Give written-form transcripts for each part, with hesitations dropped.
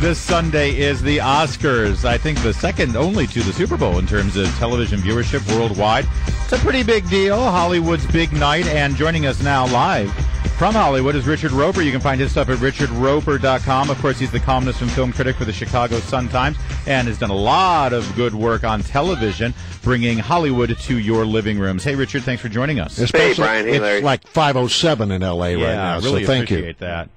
This Sunday is the Oscars. I think the second only to the Super Bowl in terms of television viewership worldwide. It's a pretty big deal, Hollywood's big night, and joining us now live from Hollywood is Richard Roeper. You can find his stuff at richardroeper.com. Of course, he's the columnist and film critic for the Chicago Sun-Times and has done a lot of good work on television, bringing Hollywood to your living rooms. Hey, Richard, thanks for joining us. Hey, Brian. Hey, Larry. It's like 5:07 in L.A. right now, really so thank you. appreciate that.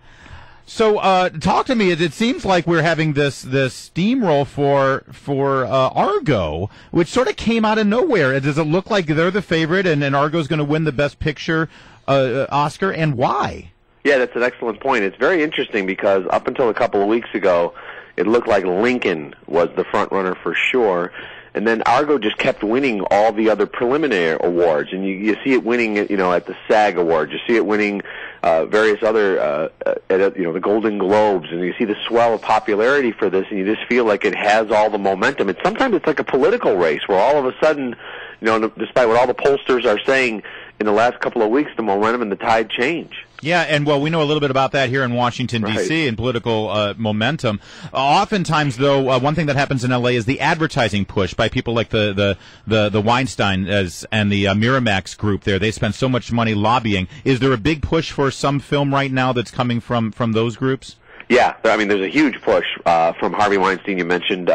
So, talk to me. It seems like we're having this steamroll for Argo, which sort of came out of nowhere. Does it look like they're the favorite, and Argo's going to win the Best Picture Oscar, and why? Yeah, that's an excellent point. It's very interesting because up until a couple of weeks ago, it looked like Lincoln was the front runner for sure. And then Argo just kept winning all the other preliminary awards, and you see it winning, at the SAG Awards. You see it winning various other, the Golden Globes, and you see the swell of popularity for this, and you just feel like it has all the momentum. Sometimes it's like a political race where all of a sudden, despite what all the pollsters are saying in the last couple of weeks, the momentum and the tide change. Yeah, and we know a little bit about that here in Washington, D.C., and political momentum. Oftentimes, though, one thing that happens in L.A. is the advertising push by people like the Weinstein and the Miramax group there. They spend so much money lobbying. Is there a big push for some film right now that's coming from those groups? Yeah, I mean, there's a huge push from Harvey Weinstein, you mentioned,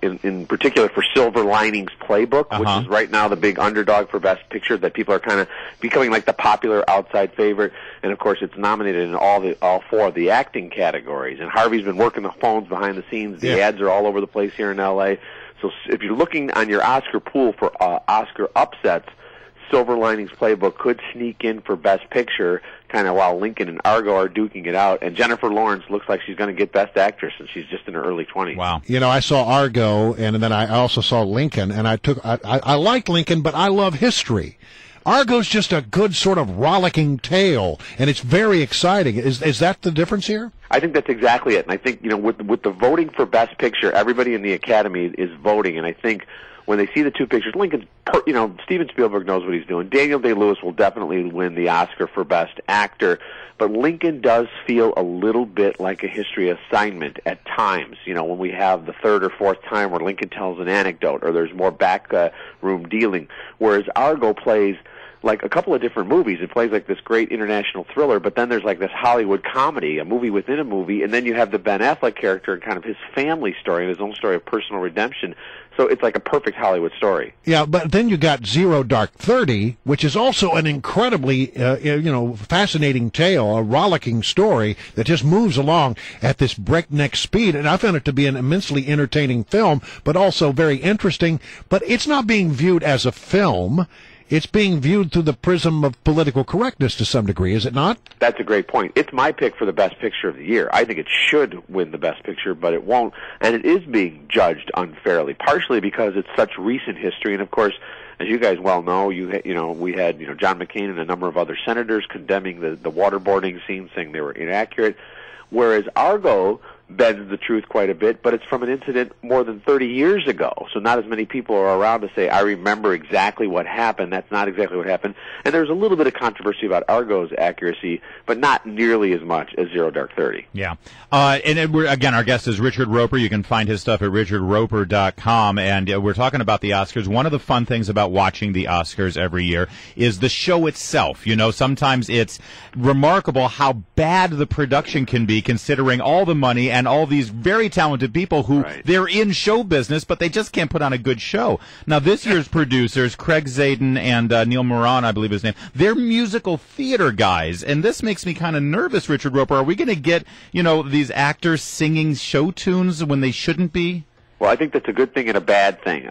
in particular for Silver Linings Playbook, which is right now the big underdog for Best Picture, that people are kind of becoming like the popular outside favorite. And, of course, it's nominated in all four of the acting categories. And Harvey's been working the phones behind the scenes. The ads are all over the place here in L.A. So if you're looking on your Oscar pool for Oscar upsets, Silver Linings Playbook could sneak in for Best Picture, kind of while Lincoln and Argo are duking it out. And Jennifer Lawrence looks like she's going to get Best Actress, and she's just in her early 20s. Wow. I saw Argo, and then I also saw Lincoln, and I liked Lincoln, but I love history. Argo's just a good sort of rollicking tale, and it's very exciting. Is that the difference here? I think that's exactly it. And I think, with the voting for Best Picture, everybody in the Academy is voting, and I think when they see the two pictures, Lincoln's, Steven Spielberg knows what he's doing. Daniel Day-Lewis will definitely win the Oscar for Best Actor, but Lincoln does feel a little bit like a history assignment at times. When we have the third or fourth time where Lincoln tells an anecdote or there's more backroom dealing, whereas Argo plays like a couple of different movies. It plays like this great international thriller, but then there's like this Hollywood comedy, a movie within a movie, and then you have the Ben Affleck character and kind of his family story and his own story of personal redemption. So it's like a perfect Hollywood story. Yeah, but then you got Zero Dark 30, which is also an incredibly, fascinating tale, a rollicking story that just moves along at this breakneck speed. And I found it to be an immensely entertaining film, but also very interesting. But it's not being viewed as a film. It's being viewed through the prism of political correctness to some degree, is it not? That's a great point. It's my pick for the Best Picture of the year. I think it should win the Best Picture, but it won't. And it is being judged unfairly, partially because it's such recent history. And, of course, as you guys well know, we had John McCain and a number of other senators condemning the waterboarding scene, saying they were inaccurate, whereas Argo bends the truth quite a bit, but it's from an incident more than 30 years ago. So not as many people are around to say, I remember exactly what happened. That's not exactly what happened. And there's a little bit of controversy about Argo's accuracy, but not nearly as much as Zero Dark 30. Yeah. Again, our guest is Richard Roeper. You can find his stuff at richardroeper.com. And we're talking about the Oscars. One of the fun things about watching the Oscars every year is the show itself. Sometimes it's remarkable how bad the production can be, considering all the money and all these very talented people who they're in show business, but they just can't put on a good show. Now, this year's producers, Craig Zadan and Neil Moran, I believe his name, they're musical theater guys, and this makes me kind of nervous, Richard Roeper. Are we going to get, these actors singing show tunes when they shouldn't be? Well, I think that's a good thing and a bad thing.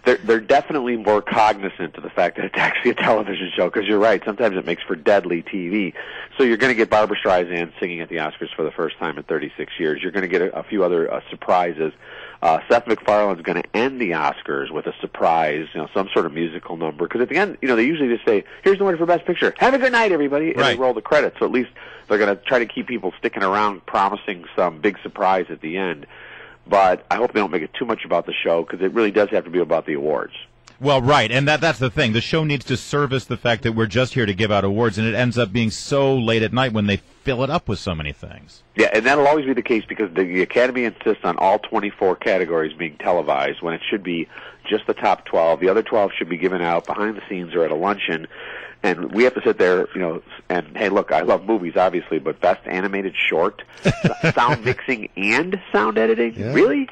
They're definitely more cognizant of the fact that it's actually a television show, because you're right, sometimes it makes for deadly TV. So you're going to get Barbra Streisand singing at the Oscars for the first time in 36 years. You're going to get a few other surprises. Seth MacFarlane's going to end the Oscars with a surprise, some sort of musical number. Because at the end, they usually just say, here's the winner for Best Picture. Have a good night, everybody. And they roll the credits. So at least they're going to try to keep people sticking around, promising some big surprise at the end. But I hope they don't make it too much about the show, because it really does have to be about the awards. Well, right, and that's the thing. The show needs to service the fact that we're just here to give out awards, and it ends up being so late at night when they fill it up with so many things. Yeah, and that'll always be the case because the Academy insists on all 24 categories being televised when it should be just the top 12. The other 12 should be given out behind the scenes or at a luncheon. And we have to sit there, and hey, look, I love movies, obviously, but best animated short, sound mixing and sound editing? Yeah. Really?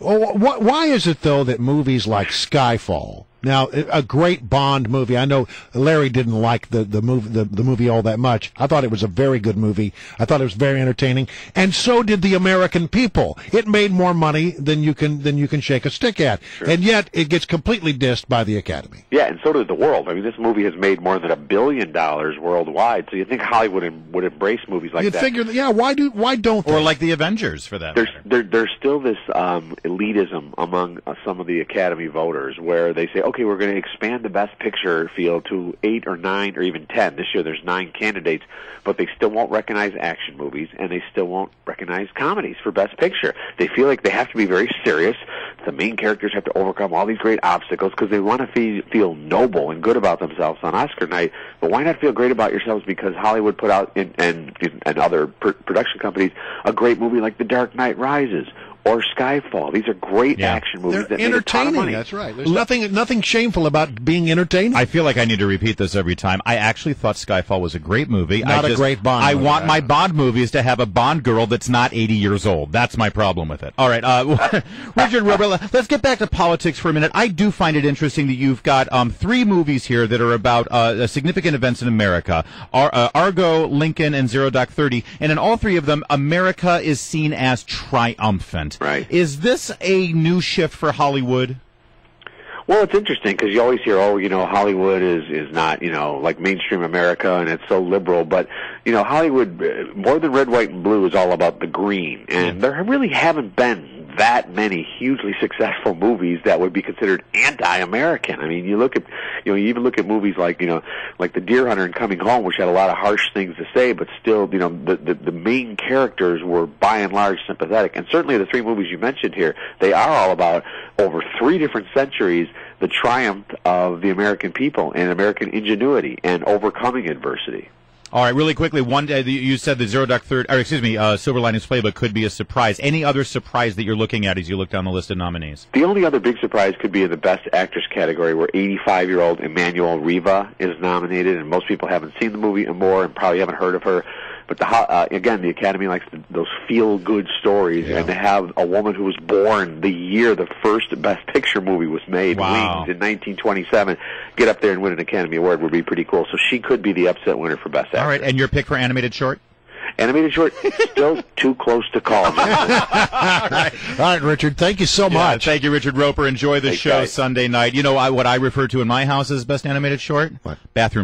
Well, why is it, though, that movies like Skyfall, now, a great Bond movie. I know Larry didn't like the movie all that much. I thought it was a very good movie. I thought it was very entertaining, and so did the American people. It made more money than you can shake a stick at, sure. And yet it gets completely dissed by the Academy. Yeah, and so did the world. I mean, this movie has made more than $1 billion worldwide. So you think Hollywood would embrace movies like that? You'd figure, yeah. Why don't they? Or like the Avengers, for that matter. There's still this elitism among some of the Academy voters where they say, okay, we're going to expand the Best Picture field to 8 or 9 or even 10. This year there's 9 candidates, but they still won't recognize action movies, and they still won't recognize comedies for Best Picture. They feel like they have to be very serious. The main characters have to overcome all these great obstacles because they want to feel noble and good about themselves on Oscar night. But why not feel great about yourselves because Hollywood put out, and other production companies, a great movie like The Dark Knight Rises or Skyfall. These are great action movies that make a ton of money. That's right. There's nothing shameful about being entertaining. I feel like I need to repeat this every time. I actually thought Skyfall was a great movie. Not a great Bond movie. I want my Bond movies to have a Bond girl that's not 80 years old. That's my problem with it. All right, Richard Roeper, let's get back to politics for a minute. I do find it interesting that you've got 3 movies here that are about significant events in America. Argo, Lincoln, and Zero Dark 30. And in all 3 of them, America is seen as triumphant. Right. Is this a new shift for Hollywood? Well, it's interesting because you always hear, Hollywood is not, like mainstream America and it's so liberal. But, Hollywood, more than red, white, and blue, is all about the green. And there really haven't been that many hugely successful movies that would be considered anti-American. I mean, you even look at movies like The Deer Hunter and Coming Home, which had a lot of harsh things to say, but still, the main characters were by and large sympathetic. And certainly the 3 movies you mentioned here, they are all about, over 3 different centuries, the triumph of the American people and American ingenuity and overcoming adversity. All right, really quickly, one day you said the Silver Linings Playbook could be a surprise. Any other surprise that you're looking at as you look down the list of nominees? The only other big surprise could be in the Best Actress category, where 85-year-old Emmanuelle Riva is nominated, and most people haven't seen the movie more and probably haven't heard of her. But again, the Academy likes those feel-good stories, and to have a woman who was born the year the first Best Picture movie was made, Wings, in 1927, get up there and win an Academy Award would be pretty cool. So she could be the upset winner for Best Actress. All right, and your pick for animated short? Animated short, still too close to call. All right, Richard, thank you so much. Thank you, Richard Roeper. Enjoy the show Sunday night. You know what I refer to in my house as Best Animated Short? What? Bathroom